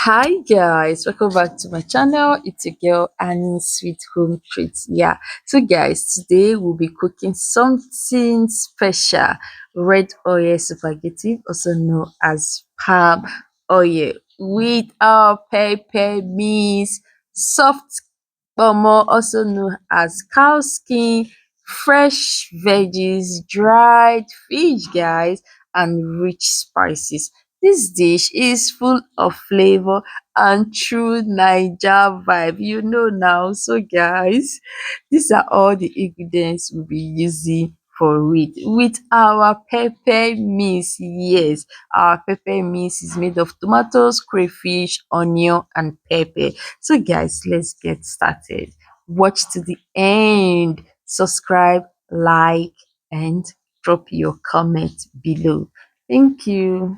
Hi guys, welcome back to my channel. It's your girl Annie Sweet Home Treats. Yeah, so guys, today we'll be cooking something special: red oil spaghetti, also known as palm oil, with our pepper meat, soft kpomo, also known as cow skin, fresh veggies, dried fish, guys, and rich spices. This dish is full of flavor and true Naija vibe, now. So guys, these are all the ingredients we'll be using for it. With our pepper mix, yes, our pepper mix is made of tomatoes, crayfish, onion, and pepper. So guys, let's get started. Watch to the end, subscribe, like, and drop your comment below. Thank you.